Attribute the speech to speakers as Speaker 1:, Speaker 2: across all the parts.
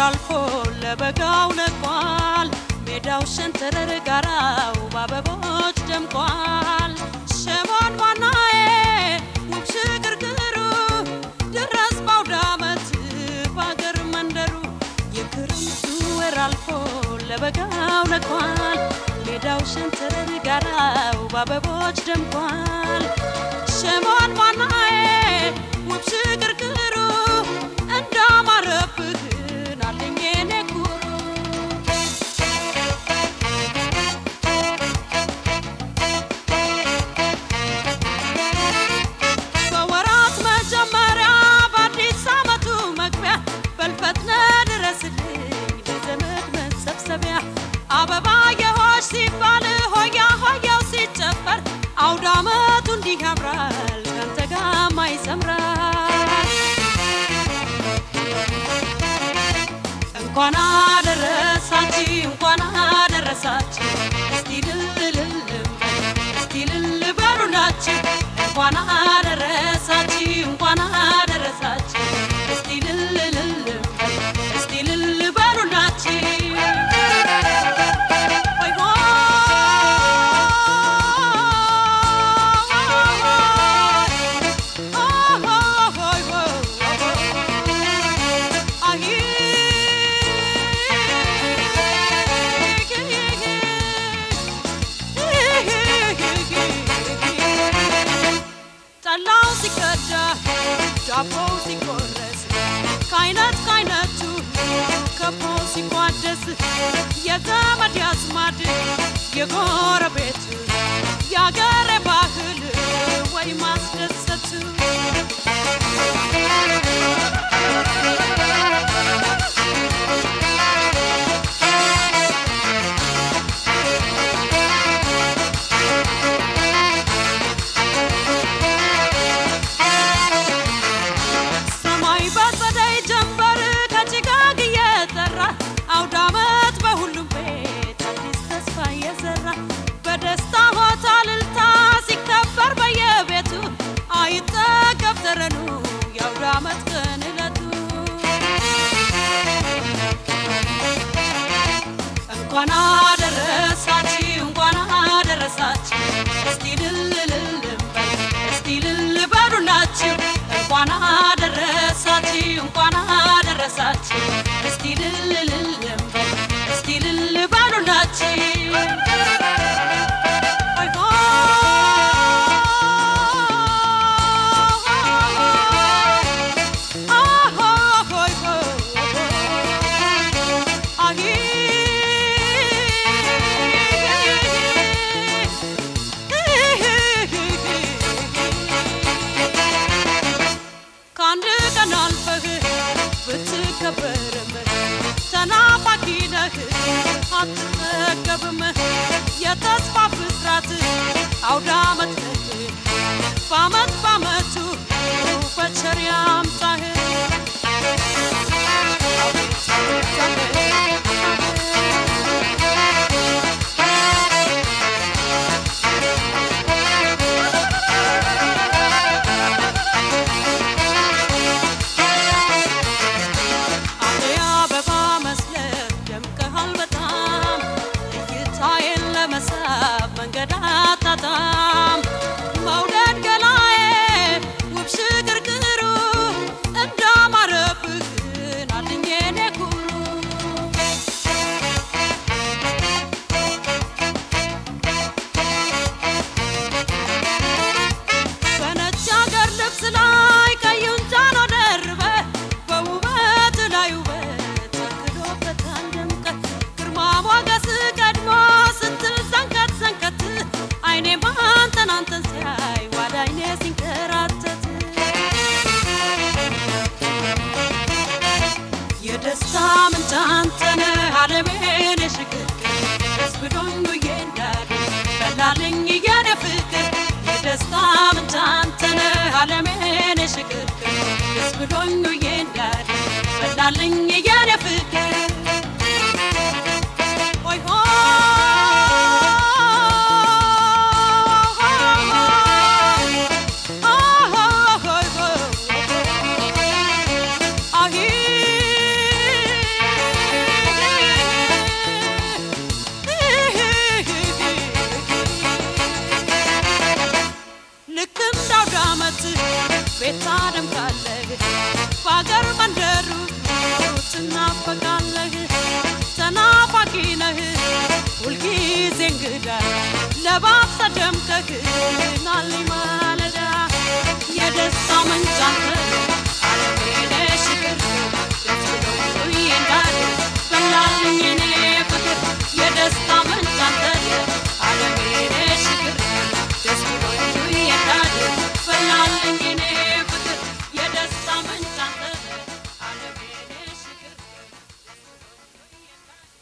Speaker 1: አልፎ ለበጋው ነቋል ሜዳው ሸንተረር ጋራው ባበቦች ደምቋል ሸሞን ዋናዬ ውብ ሽግርግሩ ድረስ ባውዳመት ባገር መንደሩ የክረምቱ ወር አልፎ ለበጋው ነቋል ሜዳው ሸንተረር ጋራው ባበቦች ደምቋል ሸሞን ዋናዬ ውብ ሽግርግሩ እንዳማረብህ ናለኝ የኔ ኩሩ በወራት መጀመሪያ በአዲስ ዓመቱ መግቢያ በልፈጥነ ድረስልኝ ለዘመድ መሰብሰቢያ አበባየሆሽ ሲባል ሆያ ሆያው ሲጨፈር አውደ ዓመቱ እንዲህ ያምራል ካንተ ጋማ ይሰምራል እንኳን አደረሳችሁ እንኳን አደረሳችሁ እስቲ ልል በሉላችሁ እንኳን አደረሳችሁ እንኳን አደረሳችሁ እስቲ ልል በሉላችሁ ዳቦ ሲቆረስ ካይነት ካይነቱ ከቦ ሲቋደስ የዘመድ ያዝማድ የጎረቤት ያገር ባህል ወይ ማስደሰት እንኳን አደረሳችሁ እንኳን አደረሳችሁ እስቲ ልል በሉላችሁ እንኳን አደረሳችሁ እንኳን አደረሳችሁ እስቲ ልል በሉላችሁ ተናፋቂ ነህ አትጠገብም የተስፋ ብስራት አውደ ዓመት ነህ በዓመት በዓመቱ በቸር ያምጣህ መንገዳታታም መውደድ ገላዬ ውብ ሽግርግሩ እንዳማረብህ ናለኝ የኔ ኩሩ በነጭ አገር ልብስ ላይ ቀዩን ጃኖ ደርበህ በውበት ላይ ውበት ተክሎበታል ደምቀህ ግርማ ሞገስ ቀድሞ ስትል ዘንከት ዘንከት አይኔ ባንተን አንተን ሲያይ ዋዳ አይኔ ሲንከራተት የደስታ ምንጭ አንተ ነህ ዓለሜን የሽግግር ደስ ብሎኝ ውዬ እንዳድር በላለኝ የኔ ፍቅር የደስታ ምንጭ አንተ ነህ ዓለሜን የሽግግር ደስ ብሎኝ ውዬ እንዳድር በላለኝ የኔ ፍቅር ለባብሰ ደምቀህ ናልኝ ማለዳ የደስታ ምንጭ አንተ ዓለሜ ነሽ ፍቅር ደስ ብሎኝ እንዳድር በላልኝ እኔ ፍቅር የደስታ ምንጭ አንተ ዓለሜ ነሽ ፍቅር ደስ ብሎኝ እንዳድር በላልኝ እኔ ፍቅር የደስታ ምንጭ አንተ ዓለሜ ነሽ ፍቅር ደስ ብሎኝ እንዳድር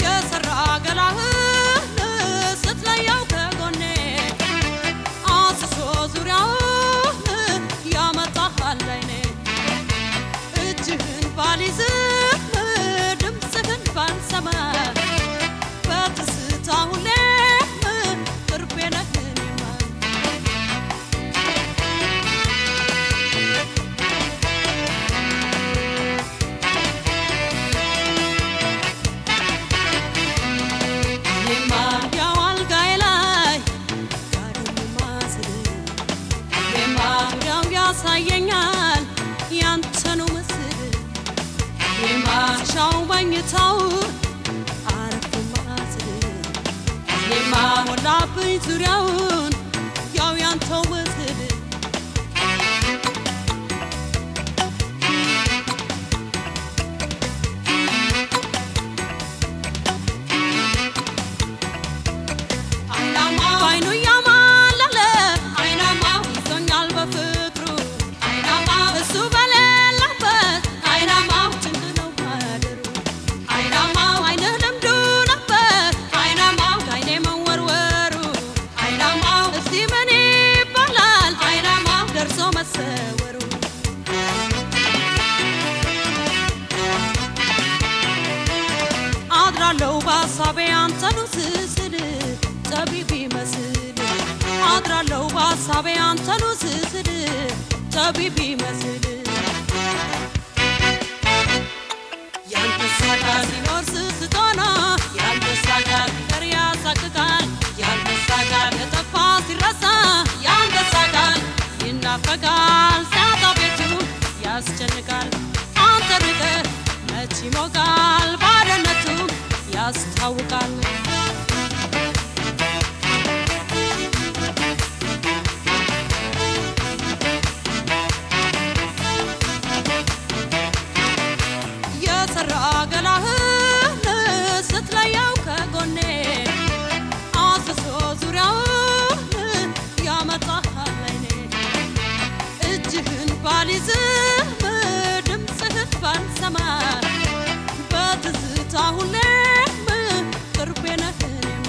Speaker 1: የሰራ ገላህን ስትለየው ከጎኔ አስሶ ዙሪያውን ያመጣሃል አይኔ እጅህን ባልይዝም ድምፅህን ባልሰማ በትዝታ ሁሌም ቅርቤ ነህ እኔማ እኔማ ያው አልጋዬ ላይ ጋደም ማስል እኔማ ያው ያሳየኛል ያንተኑ ምስል እኔማ ሻው መኝታው አረፍ ማስል እኔማ ሞላብኝ ዙሪያውን ያው ያንተው ምስል አይናማው አይኑ ያማለለ አይናማው ይዞኛል በፍቅሩ አይናማው እሱ በሌለበት አይናማው ጭንቅ ነው ማደሩ አይናማው አይንህ ልምዱ ነበር አይናማው ከዓይኔ መወርወሩ አይናማው እስቲ ምን ይባላል አይናማው ደርሶ መሰወሩ አድራለሁ በሀሳቤ አንተኑ ስስል ጠቢብ ይመስል አድራለሁ በሀሳቤ አንተኑ ስስል ጠቢብ ይመስል ያንተሳ ጋር ሲኖር ስስቶና ያንተሳ ጋር ፍቅር ያሳቅቃል ያንተሳ ጋር የጠፋ ሲረሳ ያንተሳ ጋር ይናፈቃል ሲያጣ ቤቱ ያስጨንቃል አንተ ርቀህ መች ይሞቃል ባዶነቱ ያስታውቃል የሰራ ገላህን ስትለየው ከጎኔ አስሶ ዙሪያውን ያመጣሃል አይኔ እጅህን ባልይዝም ድምፅህን ባልሰማ በትዝታ ሁሌም ቅርቤ ነህ እኔማ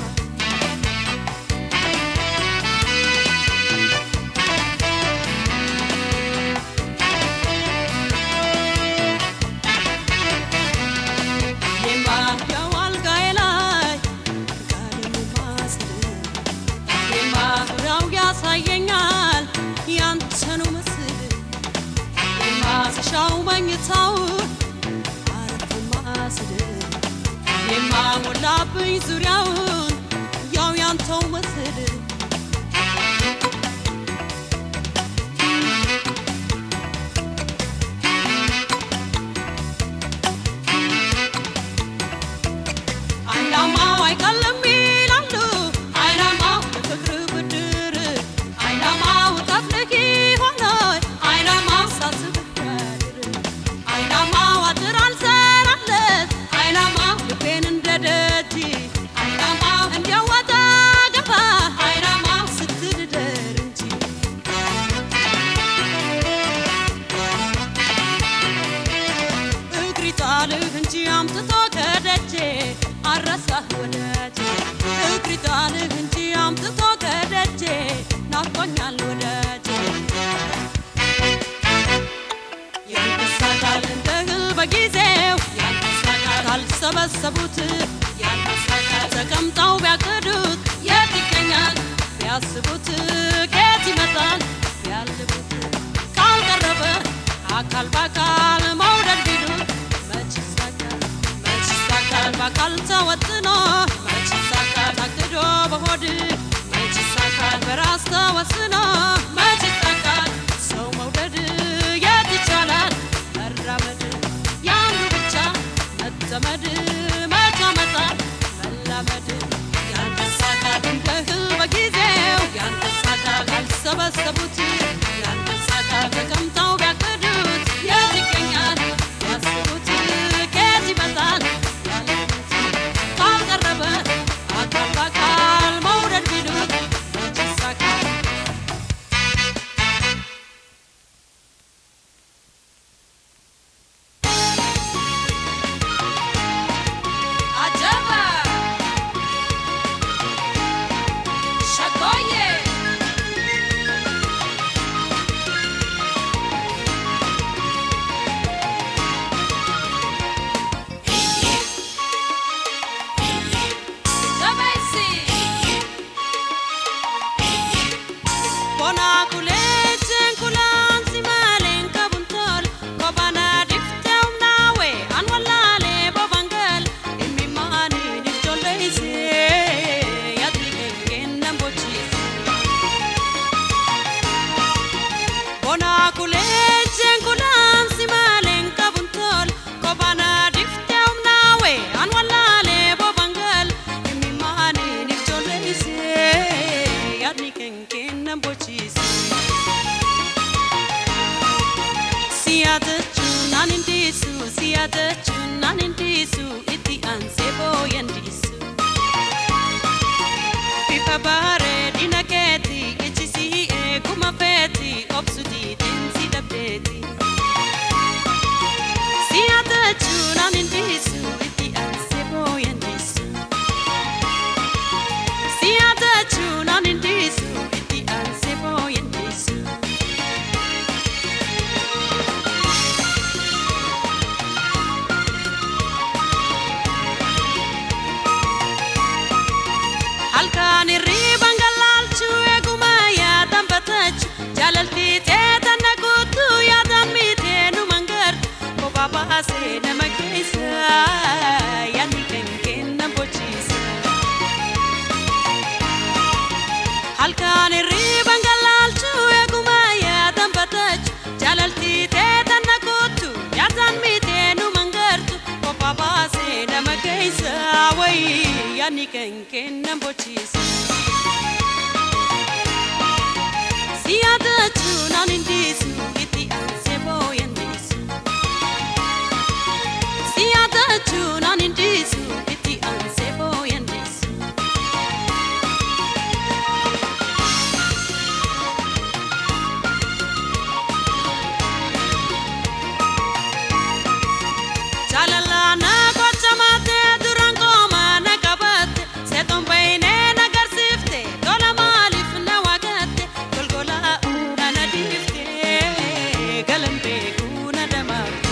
Speaker 1: እኔማ ያው አልጋዬ ላይ ጋደም ማስል እኔማ ዙሪያው ያሳየኛል ያንተኑ ምስል እኔማ ስሻው መኝታውን አረፍ ማስል እኔማ ሞላብኝ ዙሪያውን ያው ያንተው ምስል አይናማው አይቀልም ይላሉ አይናማው የፍቅር ብድር አይናማው ጠፍልጊ ሆኖይ አይናማው ሳስብህ ያድር አይናማው አድር አልሰራለት አይናማው ልቤን እንደ ደጅ አይናማው እንዲያወጣ ገባ አይናማው ስትል ደር እንጂ እግሪ ጣልህ እንጂ አምጥቶ ከደጄ አረሳህ ወዳጄ እግሪ ጣልህ እንጂ አምጥቶ ከደጄ ናፍቆኛል ወዳጄ ያንተሳ ቃል እንደ እህል በጊዜው ያንተሳ ቃል ካልሰበሰቡት ያንተሳ ቃል ተቀምጠው ቢያቅዱት የት ይገኛል ቢያስቡት ከየት ይመጣል ቢያልቡት ሆድ መች ይሳካል በራስ ተወስኖ መች ይሳካል ሰው መውደድ የት ይቻላል መራመድ ያንዱ ብቻ መጠመድ መች ያመጣል መላመድ ያንተሳካል እንደህል በጊዜው ያንተሳካል ካልሰበሰቡት ያንተሳካል ተቀምጠው ቢያቅዱት የት ይገኛል ያስቡት ከየት ይመጣል ያለቡት ካልቀረበ አካል በአካል መውደድ ቢሉት መች ይሳካል አጀበ ሸጎዬ ጀበይሲ Bona kulechen kulan simalen kabuntol kobana difteum nawe anwalale bobangal immi mani nifjoleise yadliken nambochis Bona kulechen kulan simalen kabuntol kobana difteum nawe anwalale bobangal immi mani nifjoleise yadliken nambochis Siadachu nanindisu siadachu nanindisu iti ansebo yandisu Pipa bare dinaketi ichisi eguma feti obsudi densi dabdeti Siadachu nanindisu iti ansebo yandisu Siadachu nanindisu iti ansebo yandisu Halkani riban galalchu eguma ya tambatachu jalalti tetana kutu ya damite nu mangar ko baba se namakisa yani kenken nambochisa Halkani riban galalchu eguma ya tambatachu jalalti tetana kutu ya damite nu mangar ko baba se namakisa wai yani kenken nambochisa Siadachu nanindisu iti ansebo yandisu Siadachu nanindisu iti ansebo yandisu Chalala na kochamate durango mana kabate seton baine nagarsifte dola malif na wagate golgola una nadifte galambe una damate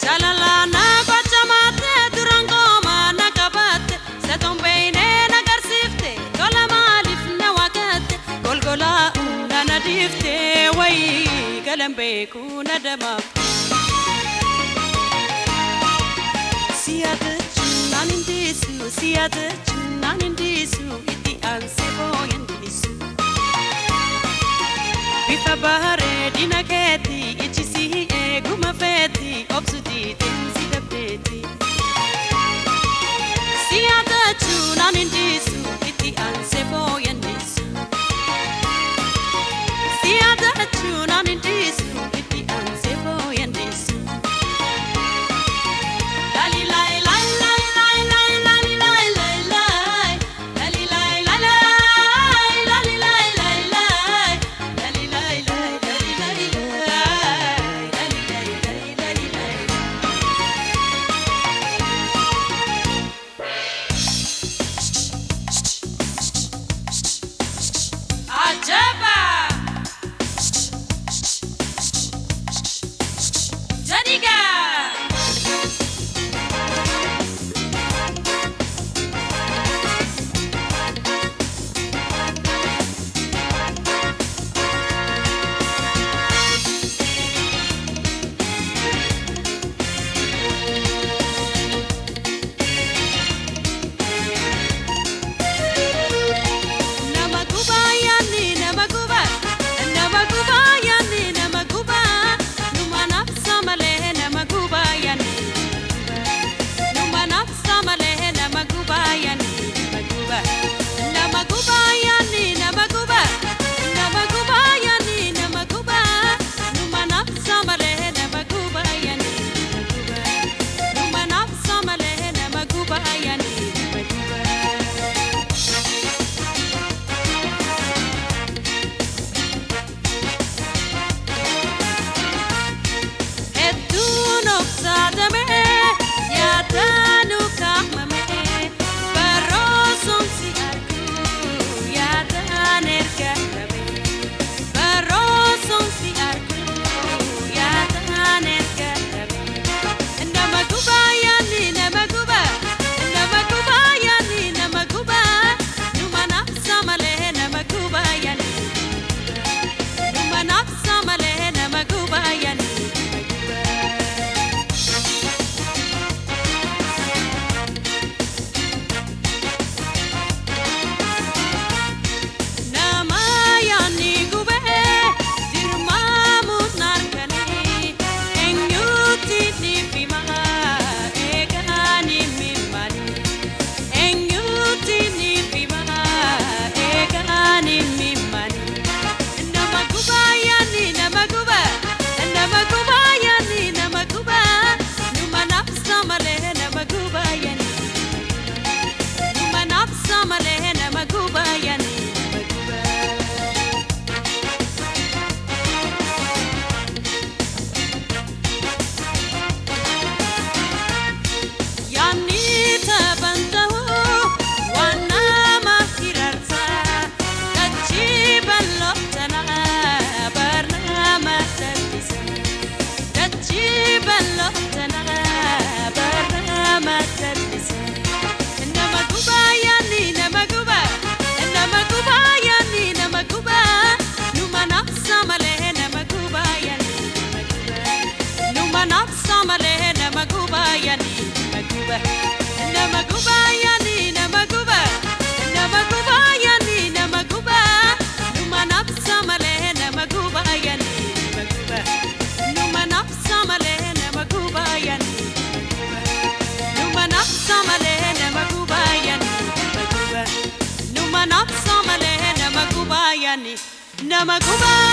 Speaker 1: Chalala na kochamate durango mana kabate seton baine nagarsifte dola malif na wagate golgola una nadifte wai galambe una damate Siadachu nanindisu iti ansebo yandisu Bifa bahare dinaketi ichisi eguma feti obsudi densi dabdeti Siadachu nanindisu iti ansebo yandisu Siadachu nanindisu iti ansebo yandisu Lali lai lai lai lai lai lali lai lai lai Lali lai lai lai lali lai lai lai Lali lai lai lali lai lai Lali lai lai lali lai Namakuba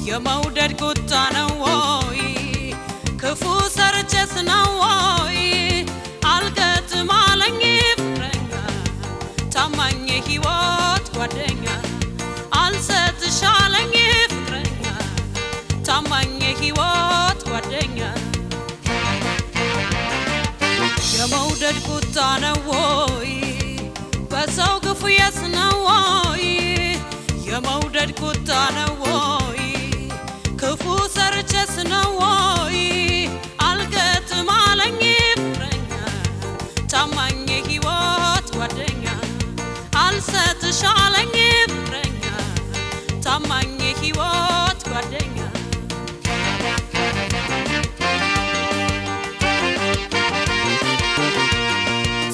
Speaker 1: የመውደድ ቁጣ ነው ወይ ክፉ ሰርቼስ ነው ወይ አልገጥም አለኝ ፍቅረኛ ታማኝ ሕይወት ጓደኛ አልሰጥሽ አለኝ ፍቅረኛ ታማኝ ሕይወት ጓደኛ የመውደድ ቁጣ ነው ወይ በሰው ግፍ ነው ወይ የመውደድ ቁጣ ነው ወይ ክፉ ሰርቼስ ነው ወይ አልገጥም አለኝ ፍቅረኛ ታማኝ ሕይወት ጓደኛ አልሰጥሽ አለኝ ፍቅረኛ ታማኝ ሕይወት ጓደኛ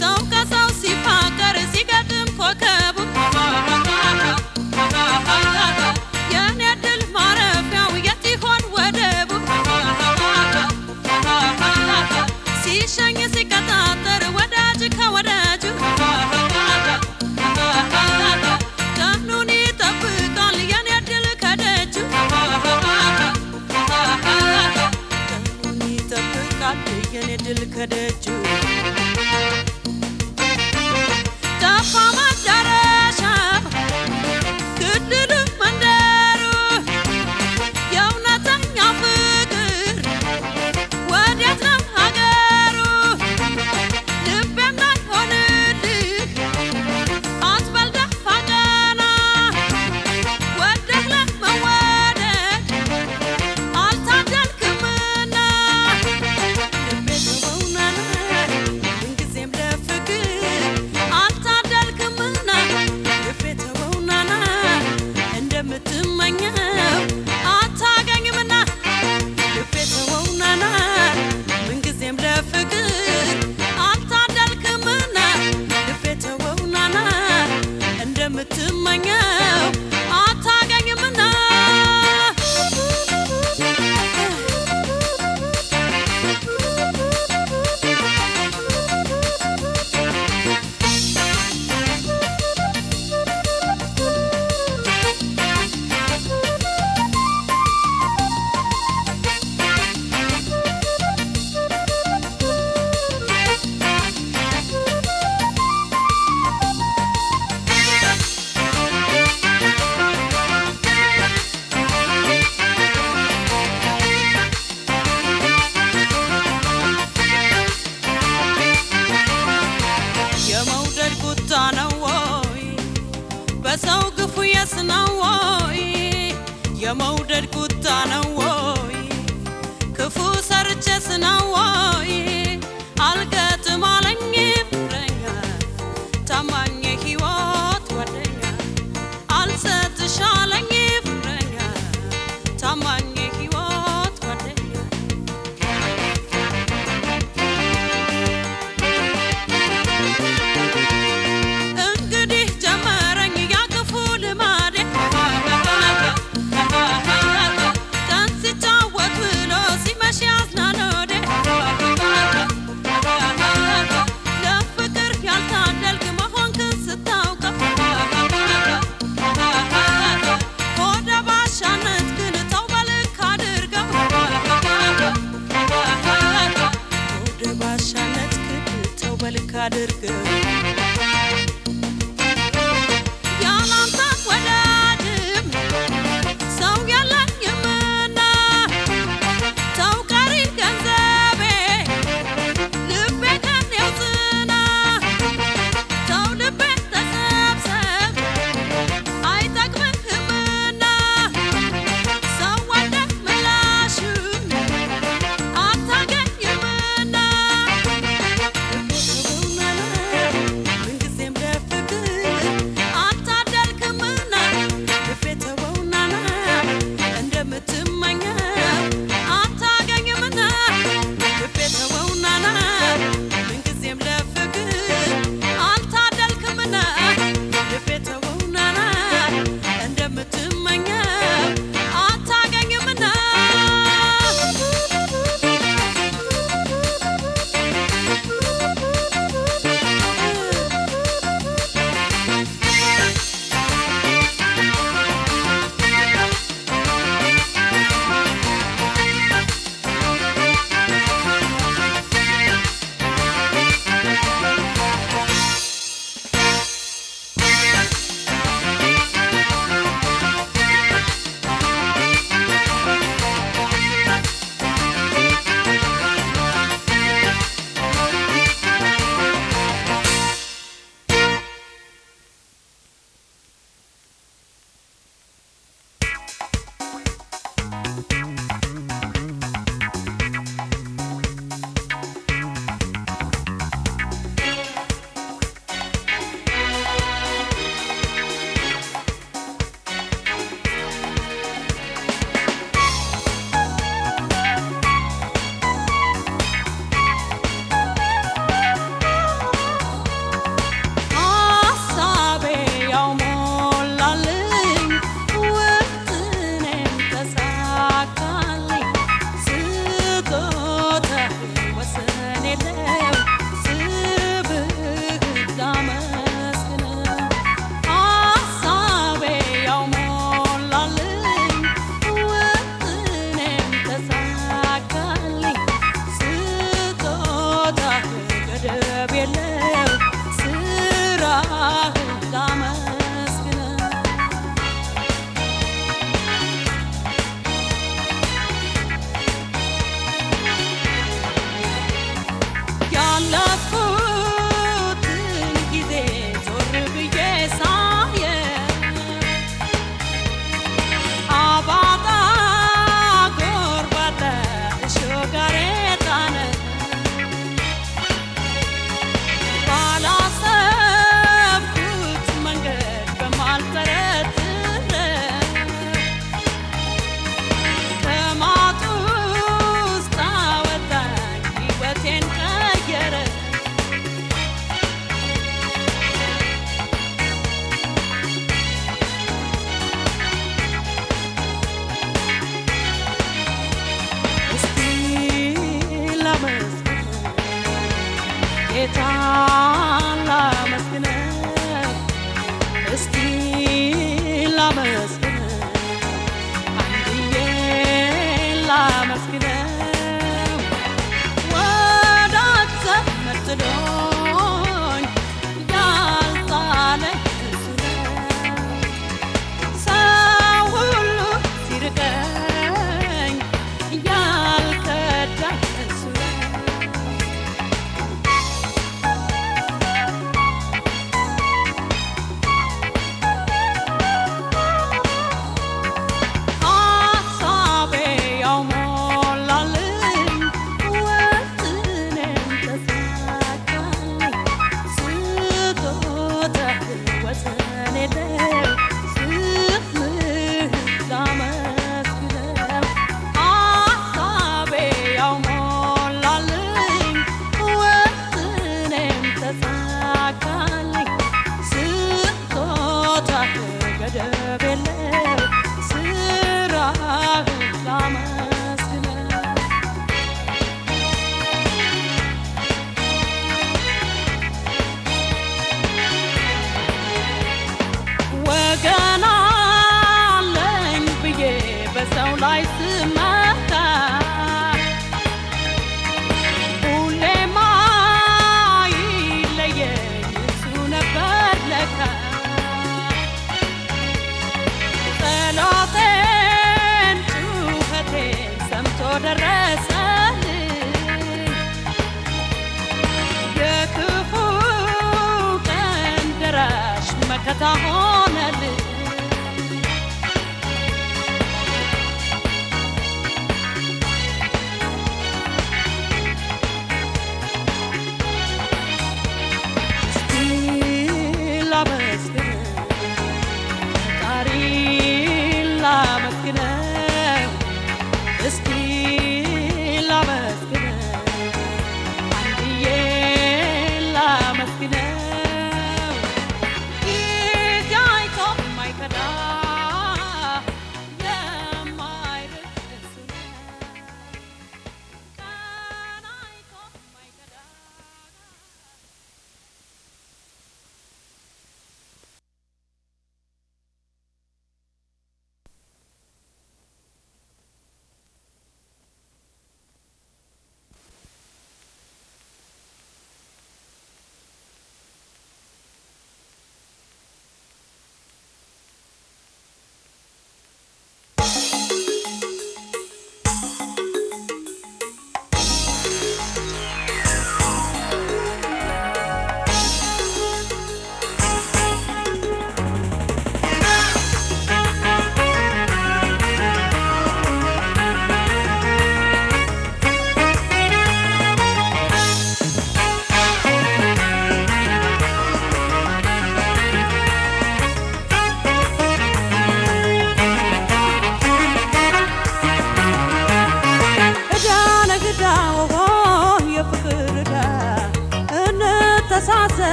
Speaker 1: ሰው ከሰው ሲፋቀር ሲገጥም ኮከቡ የኔ እንደምትመኘው አታገኝምና በሰው ግፉ የስናወይ የመውደድ ቁጣ ነው ወይ ክፉ ሰርቼ ስናወይ አልገጥም አለኝ ፍቅረኛ ታማኝ ሕይወት ጓደኛ አልሰጥሽ አለኝ ፍቅረኛ ታማኝ ሕይወት ጓደኛ እንግዲህ ጀመረኝ አድርገው ያላንተ ወዳድም ሰው የለኝምና ተው ቀሪ ገንዘቤ ልቤ ከኔው ጽና ተው ልቤ ተሰብሰብ አይጠቅምህምና ሰው ወደ ምላሹን አታገኝምና መከታ ሆነልኝ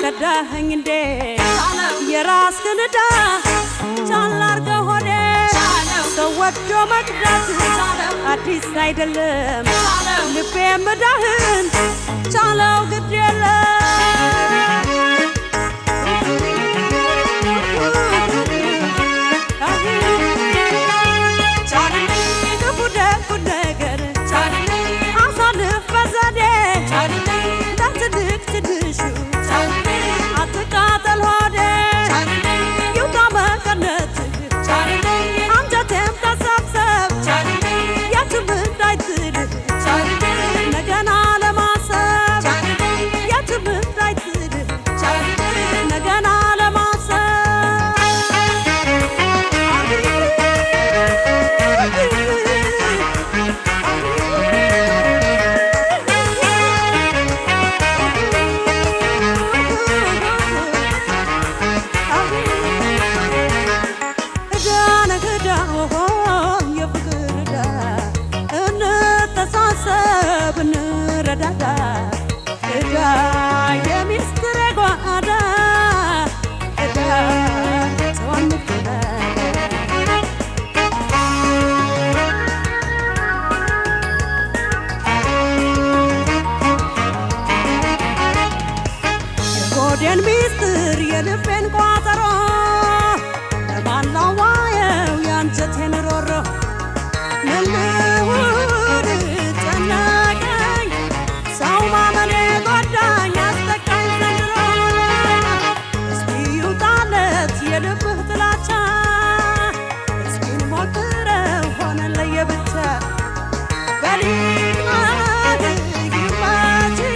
Speaker 1: ከዳኸኝ እንዴ የራስ ክንዳ ቻላርገ ሆዴ ሰው ወዶ መቅዳት አዲስ አይደለም ልቤ መዳህን ቻለው ግድ የለም ቻለኝ ክፉ ደጉ ነገር አሳልፍ በዘዴ እንዳትልቅ ትንሹ አትቃጠል ሆዴ ይውጣ መቀነት አንጀቴም ተሰብሰብ የትም እንዳይጥል ነገና ለማሰብ የትም እንዳይጥል ነገና But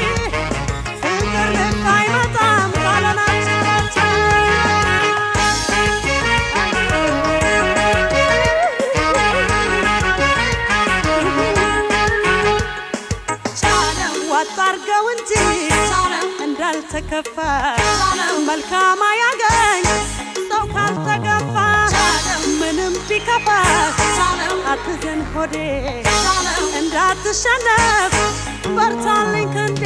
Speaker 1: ዋጣርገው እንጂ እንዳልተከፋ መልካም ያገኝ ሰው ካልተገፋ ምንም ቢከፋ አትዘን ሆዴ እንዳትሸነፍ በርታልኝ ክንዴ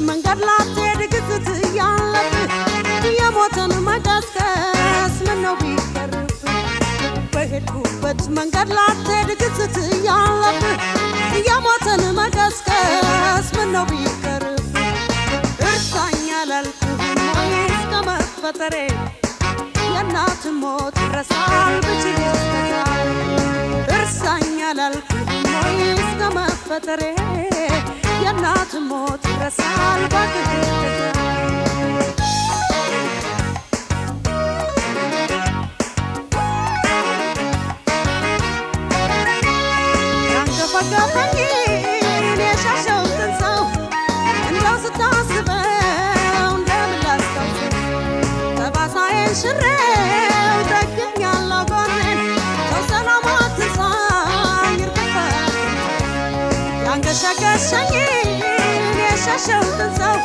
Speaker 1: መንገድ ላትሄድ ግዝት ያለብህ የሞትን መቀስቀስ ምነው ቢቀርብ በሄድኩበት መንገድ ላትሄድ ግዝት ያለብህ የሞትን መቀስቀስ ምነው ቢቀርብ እርሳኝ አላልኩህም ወይ እስከ መፈጠሬ የእናት ሞት ይረሳል ብችል ይስተዛል እርሳኝ አላልኩህም ወይ እስከ መፈጠሬ የእናት ሞት ይረሳል ባክህ ያንገፈገፈኝን የሻሸሁትን ሰው እንደው ስታስበው እንደምን ላስታውሰው ጠባሳዬን ሽሬው ደግኛለሁ ጎኔን ሰው ሰላም አትንሳኝ እርግፈት ያንገሸገሸኝ የሻሸሁትን ሰው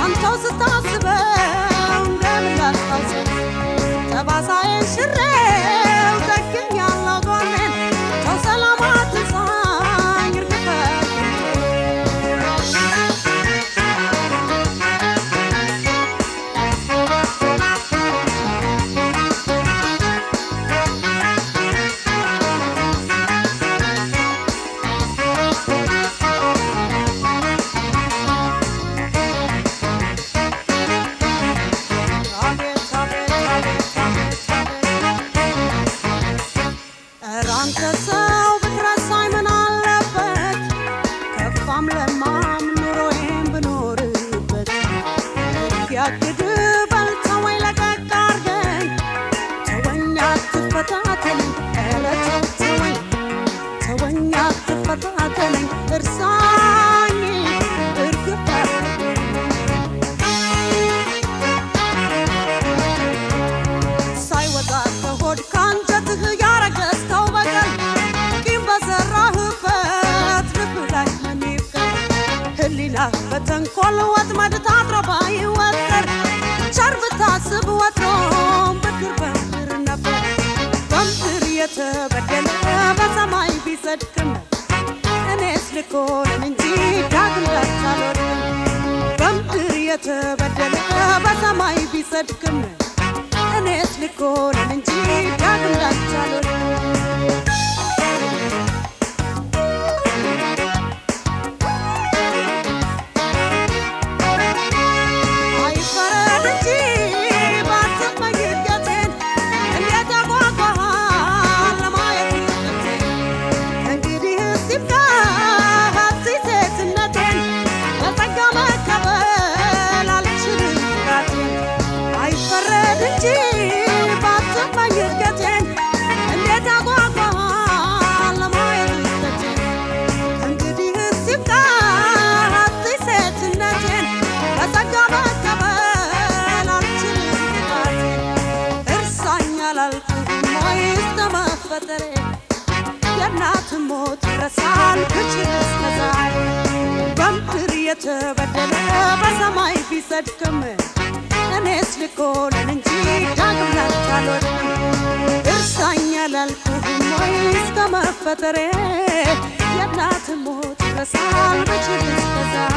Speaker 1: አንተው ስታስበው እንደምን ላስታውሰው ጠባሳዬን ሽሬው ደግኛለሁ ጎኔን ሰው ሰላም አትንሳኝ እርግፈት በራስህ ያረገዝከው በቀል ቂም በሰራህበት ልብ ላይ ምን ይፍቀር ህሊና በተንኮል ወጥመድ ታጥሮ ባይወጠር ቸር ብታስብ ወትሮም ብድር በምድር ነበር በምድር የተበደለ በሰማይ ቢጸድቅም እኔስ ልኮንን እንጂ ዳግም ላልቻልወድቅም በምድር የተበደለ በሰማይ ቢጸድቅም እኔስ ልኮንን እንጂ ዳግም ላልቻልወድቅም የእናት ሞት ረሳን ክችልስ ከዛሬ በምድር የተበደለ በሰማይ ቢጸድቅም እኔስ ልኮንን እንጂ ዳግም ላልቻልወድቅም እርሳኝ አላልኩህም ወይ እስከ መፈጠሬ የእናት ሞት ረሳን ክችልስ ከዛሬ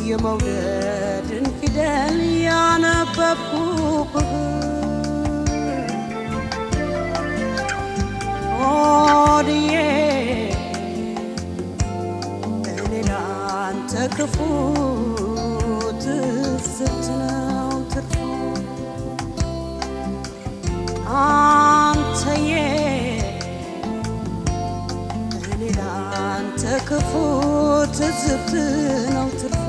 Speaker 1: የመውደድን ፊደል ያነበብኩብህ ሆድዬ እኔ ላንተ ክፉ ትዝብት ነው ትርፉ አንተዬ እኔ ላንተ ክፉ ትዝብት ነው ትርፉ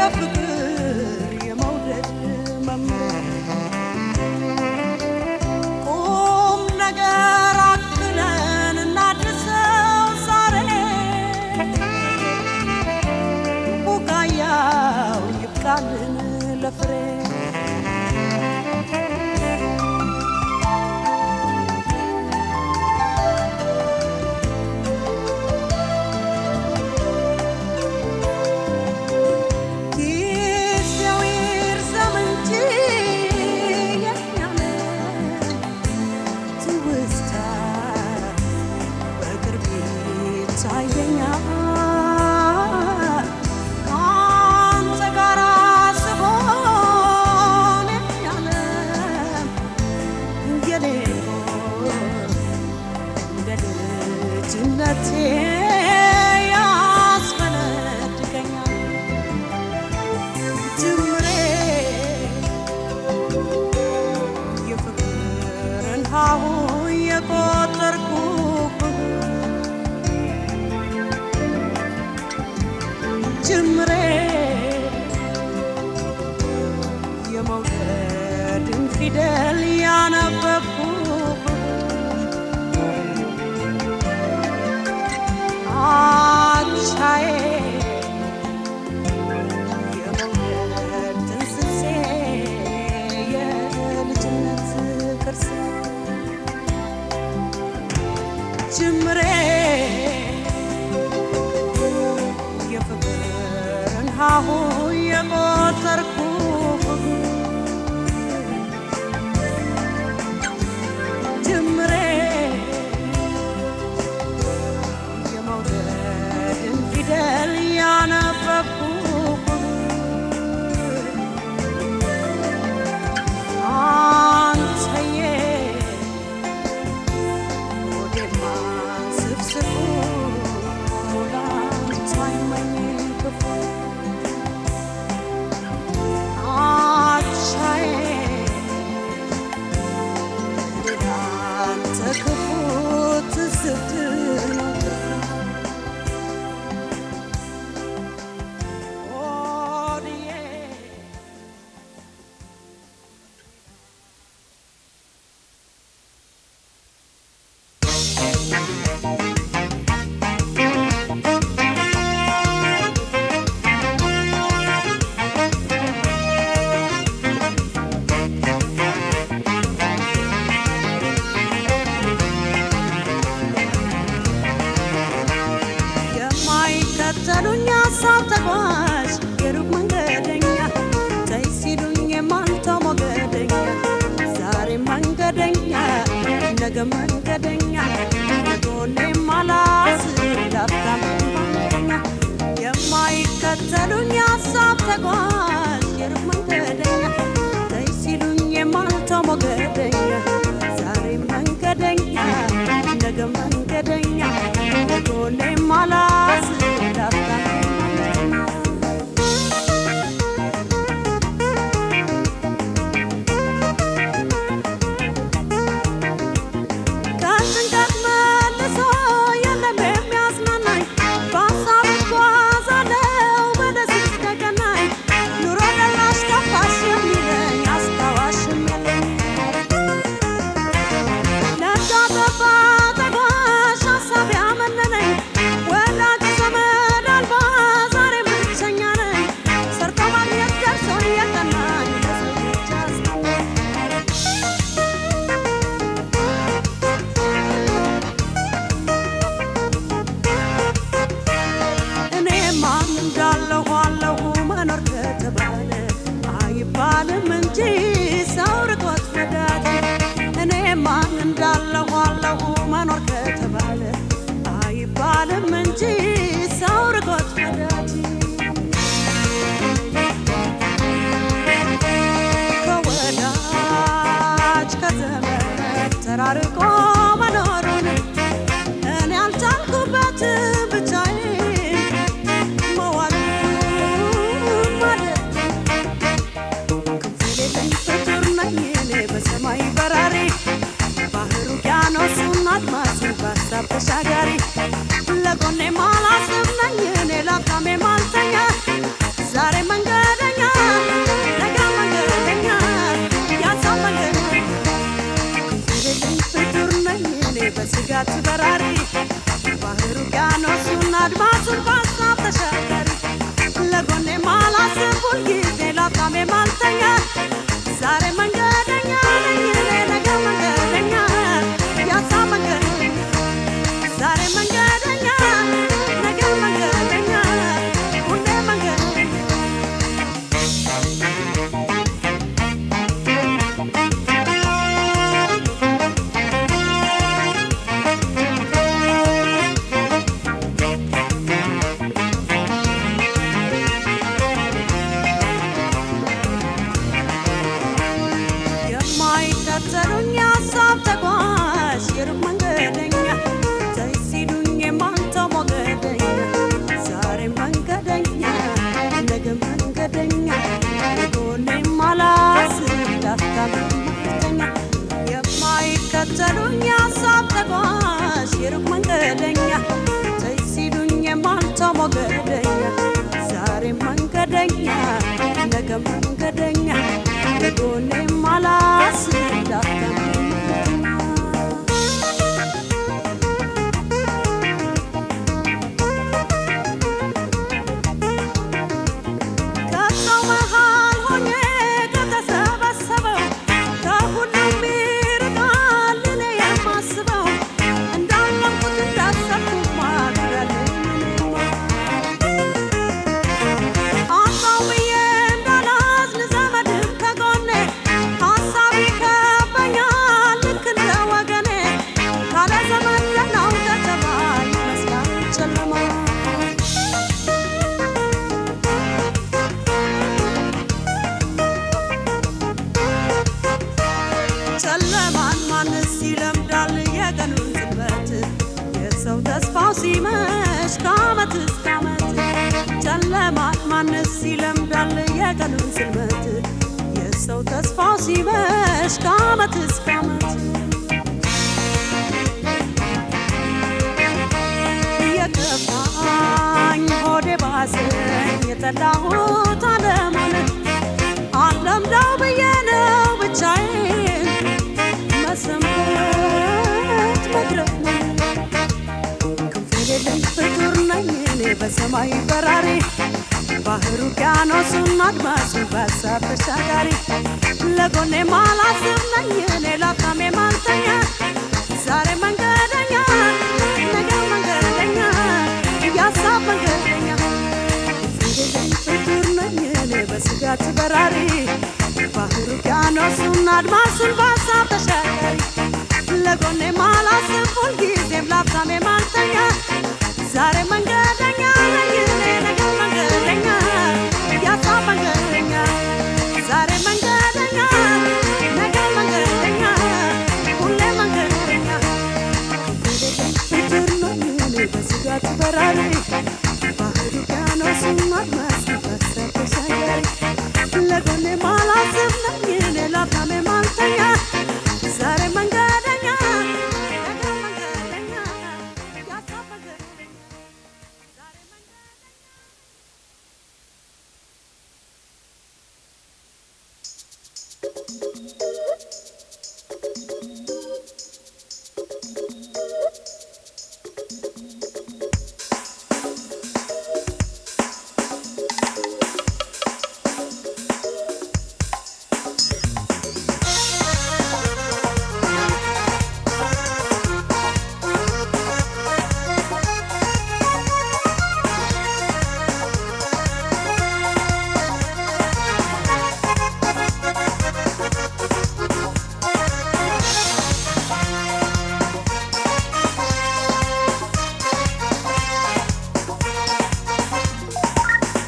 Speaker 1: የፍቅር የመውደድ መምሪያ ቁም ነገር አክለን እናድርሰው ዛሬ ቡቃያው ይብቃልን ለፍሬ ጅምሬ የመውደድን ፊደል ያነበብኩ አቻዬ የመውደድ ትንስሴ የልጅነት ቅርስ ጅምሬ ሃሁ የቆጠርኩ ጅምሬ የመውደድን ፊደል ያነበብኩ አንተዬ ወዴማ ስፍስፉ ላንተ አይመኝ ክፉ የማይከተሉኝ ሀሳብ ተጓዥ የሩቅ መንገደኛ ተይ ሲሉኝ የማልተው ሞገደኛ ዛሬ መንገደኛ ነገ መንገደኛ ለጎኔም አላስብ ላፍታም መንገደኛ የማይከተሉኝ ሀሳብ ተጓዥ የሩቅ መንገደኛ ተይ ሲሉኝ የማልተው ሞገደኛ ዛሬ መንገደኛ ነገ መንገደኛ ለጎኔም አላስብ ላፍታም Bye. ውቅያኖሱን አድማሱን በሀሳብ ተሻገሪ ለጎኔ ማላስብ ሁልጊዜ ላፍታሜ ማልተኛ ዛሬ መንገደኛ ነኝ እኔ ነገ መንገደኛ የሀሳብ መንገደኛ ዛሬ መንገደኛ ነገ መንገደኛ ሁሌ መንገደኛ የማይከተሉኝ ሀሳብ ተጓዥ የሩቅ መንገደኛ ተይ ሲሉኝ የማልተው ሞገደኛ ዛሬ መንገደኛ ነገ መንገደኛ የጎኔም አላስብ ላፍታም ማልተኛ የማይከተሉኝ ሀሳብ ተጓዥ የሩቅ መንገደኛ ተይ ሲሉኝ የማልተው ሞገደኛ ዛሬ መንገደኛ ነገ መንገደኛ የጎኔም አላስብ ላፍታም ከሰው መሃል ሆኜ ከተሰበሰበው ከሁሉም ይርቃል እኔ የማስበው እንዳለምኩት እንዳሰብኩት ማድረግልኝ እኔማ አጣው ብዬ እንዳላዝን ዘመድም ከጎኔ ሀሳብ ይከበኛል ልክ እንደ ወገኔ ካለ ዘመድ ደህናው ከተማ ይመስላል ጨለማ ጨለማን ማንስ ይለምዳል የቀኑን ጽልመት የሰው ተስፋው ሲመሽ ከዓመት እስከ ዓመት ጨለማን ማንስ ይለምዳል የቀኑን ጽልመት የሰው ተስፋው ሲመሽ ከዓመት እስከ ዓመት የከፋኝ ሆዴ ባሰኝ የጠላሁት ዓለሙን አለምደው ብዬ ነው ብቻዬን መሰንበት መድረክ ክንፍ የሌለኝ ፍጡር ነኝ እኔ በሰማይ በራሪ ባህር ውቅያኖሱን አድማሱን በሀሳብ ተሻጋሪ ለጎኔ ማላስብ ነኝ እኔ ላፍታም ማልተኛ ዛሬ መንገደኛ ነገ መንገደኛ የሀሳብ መንገደኛ የሌለኝ ፍጡር ነኝ እኔ በስጋት በራሪ ባህር ውቅያኖሱን አድማሱን በሀሳብ ተሻጋሪ ለጎኔ ማላስብ ሁልጊዜም ላፍታም ማልተኛ ዛሬ መንገደኛ ነኝ እኔ ነገ መንገደኛ የሀሳብ መንገደኛ ዛሬ መንገደኛ ነገ መንገደኛ ሁሌ መንገደኛ የሌለኝ ፍጡር ነኝ እኔ በስጋት በራሪ ባህር ውቅያኖሱን አድማሱን በሀሳብ ተሻጋሪ ለጎኔ ማላስብ ነኝ እኔ ላፍታም ማልተኛ ዛሬ መንገደኛ ነገ መንገደኛ የሀሳብ መንገደኛ ዛሬ መንገደኛ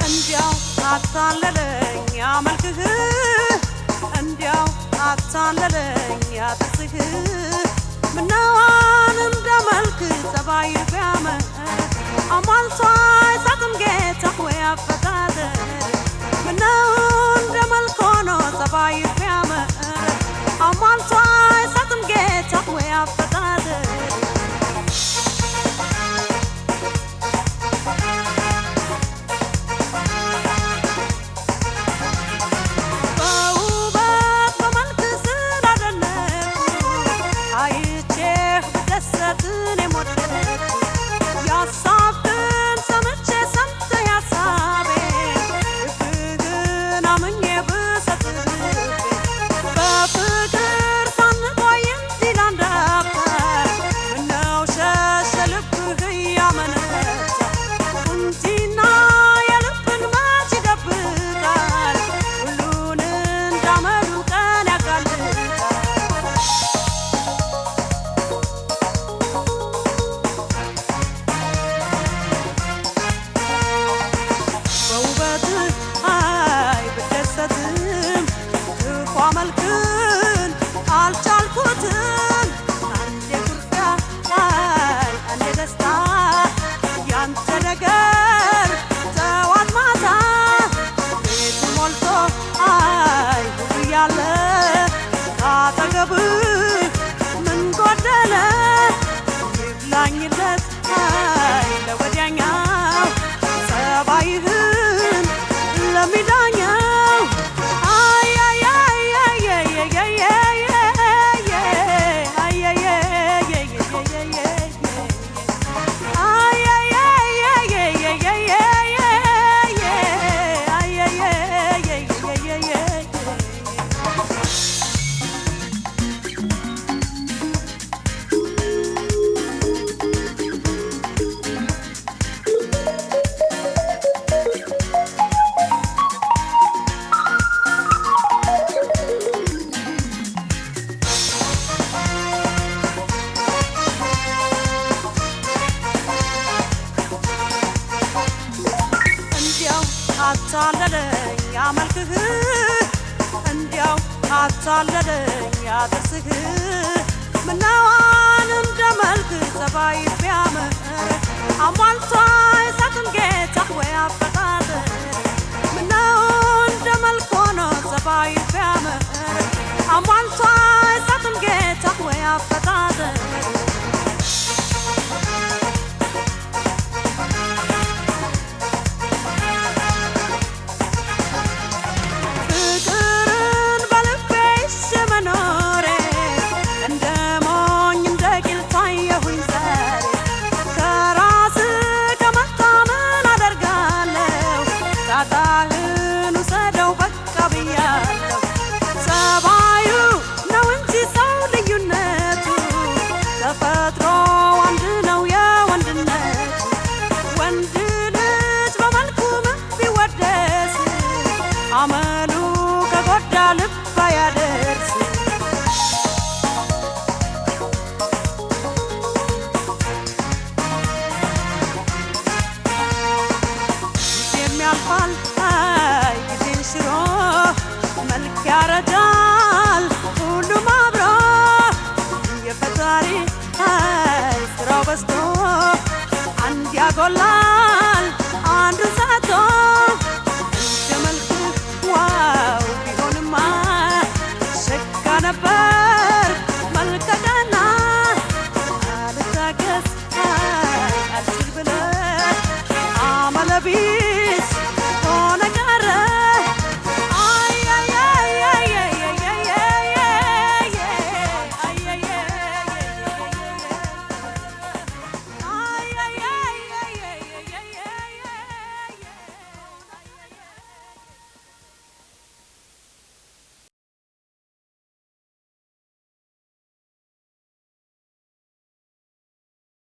Speaker 1: እንዲያው አታለለኝ ያመልክህ እንዲያው አታለለኝ ያጥስህ ምነዋን እንደ መልክ ጸባይ ቢያምር አሟልቶ አይሰጥም ጌታ ወይ አፈጣጠር ምነው እንደ መልክ ሆኖ ጸባይ ቢያምር አሟልቶ አይሰጥም ጌታ ወይ አፈጣጠር በውበት በመልክ ስላደነኩ አይቼህ ብደሰት እኔም ወደድኩ የሀሳብ የሚዳኘው አይ አይ አይ አይ አይ አይ አታለለኝ ያመልክህ እንዲያው አታለለኝ ያደርስህ ምናዋን እንደመልክ ጸባይ ቢያምር አሟልቶ አይሰጥም ጌታ ወይ አፈጣጠር ምናው እንደመልክ ሆኖ ጸባይ ቢያምር አሟልቶ አይሰጥም ጌታ ወይ አፈጣጠር አመሉ ከጎዳ ልብ አያደርስ የሚያልፋል ጊዜን ሽሮ መልክ ያረጃል ሁሉም አብሮ የፈጣሪ ስራው በዝቶ አንድ ያጎላ